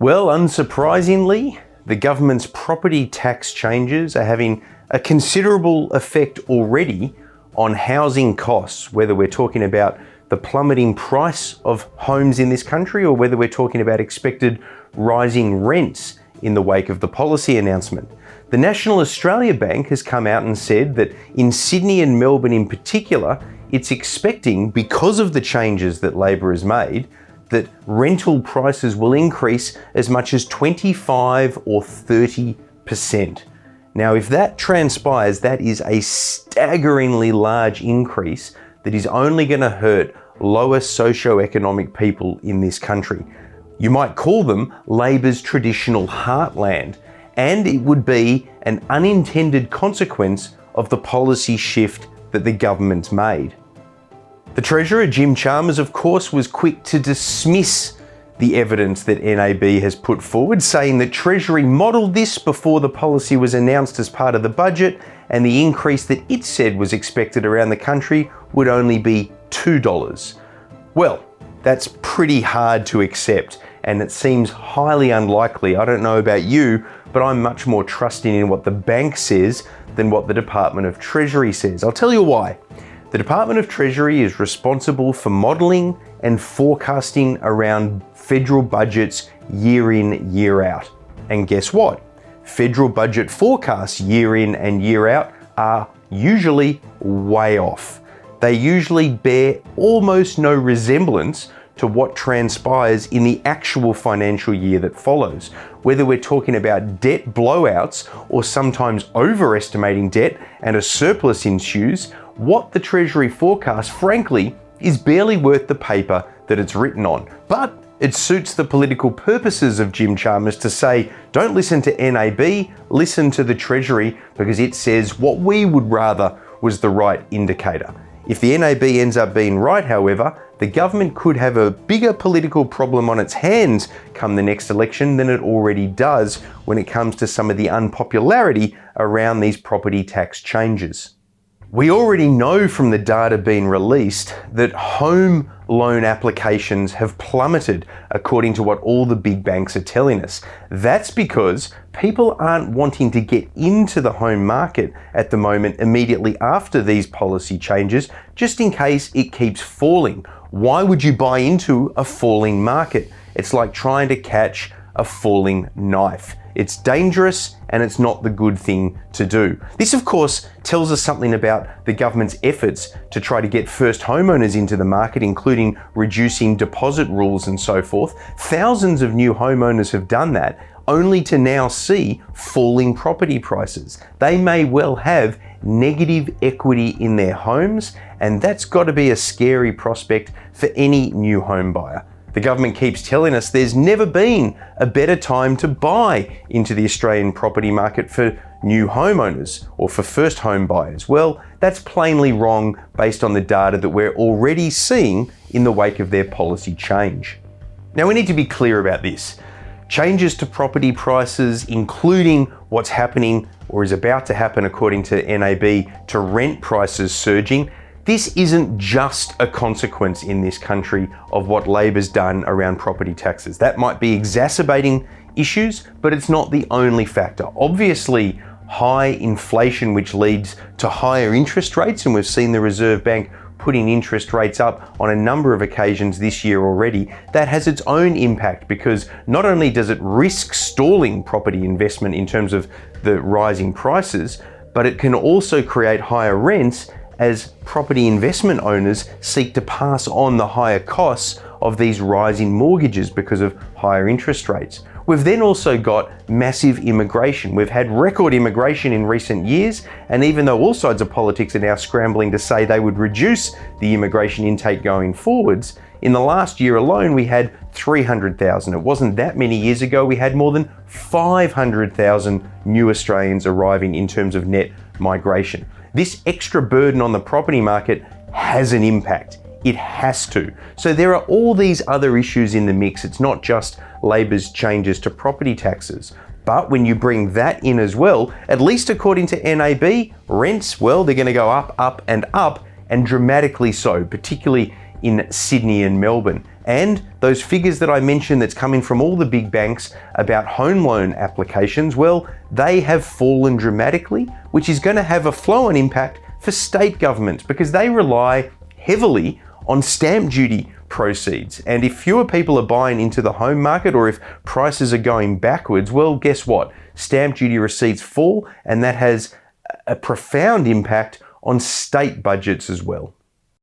Well, unsurprisingly, the government's property tax changes are having a considerable effect already on housing costs, whether we're talking about the plummeting price of homes in this country or whether we're talking about expected rising rents in the wake of the policy announcement. The National Australia Bank has come out and said that in Sydney and Melbourne in particular, it's expecting, because of the changes that Labor has made, that rental prices will increase as much as 25 or 30%. Now, if that transpires, that is a staggeringly large increase that is only going to hurt lower socioeconomic people in this country. You might call them Labor's traditional heartland, and it would be an unintended consequence of the policy shift that the government's made. The Treasurer, Jim Chalmers, of course, was quick to dismiss the evidence that NAB has put forward, saying that Treasury modelled this before the policy was announced as part of the budget, and the increase that it said was expected around the country would only be $2. Well, that's pretty hard to accept, and it seems highly unlikely. I don't know about you, but I'm much more trusting in what the bank says than what the Department of Treasury says. I'll tell you why. The Department of Treasury is responsible for modelling and forecasting around federal budgets year in, year out. And guess what? Federal budget forecasts year in and year out are usually way off. They usually bear almost no resemblance to what transpires in the actual financial year that follows. Whether we're talking about debt blowouts or sometimes overestimating debt and a surplus ensues, what the Treasury forecasts, frankly, is barely worth the paper that it's written on. But it suits the political purposes of Jim Chalmers to say, don't listen to NAB, listen to the Treasury, because it says what we would rather was the right indicator. If the NAB ends up being right, however, the government could have a bigger political problem on its hands come the next election than it already does when it comes to some of the unpopularity around these property tax changes. We already know from the data being released that home loan applications have plummeted according to what all the big banks are telling us. That's because people aren't wanting to get into the home market at the moment immediately after these policy changes, just in case it keeps falling. Why would you buy into a falling market? It's like trying to catch a falling knife. It's dangerous and it's not the good thing to do. This, of course, tells us something about the government's efforts to try to get first homeowners into the market, including reducing deposit rules and so forth. Thousands of new homeowners have done that, only to now see falling property prices. They may well have negative equity in their homes, and that's got to be a scary prospect for any new home buyer. The government keeps telling us there's never been a better time to buy into the Australian property market for new homeowners or for first home buyers. Well, that's plainly wrong based on the data that we're already seeing in the wake of their policy change. Now, we need to be clear about this. Changes to property prices, including what's happening or is about to happen according to NAB to rent prices surging, this isn't just a consequence in this country of what Labor's done around property taxes. That might be exacerbating issues, but it's not the only factor. Obviously, high inflation, which leads to higher interest rates, and we've seen the Reserve Bank putting interest rates up on a number of occasions this year already, that has its own impact because not only does it risk stalling property investment in terms of the rising prices, but it can also create higher rents as property investment owners seek to pass on the higher costs of these rising mortgages because of higher interest rates. We've then also got massive immigration. We've had record immigration in recent years, and even though all sides of politics are now scrambling to say they would reduce the immigration intake going forwards, in the last year alone we had 300,000. It wasn't that many years ago we had more than 500,000 new Australians arriving in terms of net migration. This extra burden on the property market has an impact. It has to. So there are all these other issues in the mix. It's not just Labor's changes to property taxes. But when you bring that in as well, at least according to NAB, rents, well, they're going to go up, and dramatically so, particularly in Sydney and Melbourne. And those figures that I mentioned that's coming from all the big banks about home loan applications, well, they have fallen dramatically, which is going to have a flow-on impact for state governments because they rely heavily on stamp duty proceeds. And if fewer people are buying into the home market, or if prices are going backwards, well, guess what? Stamp duty receipts fall, and that has a profound impact on state budgets as well.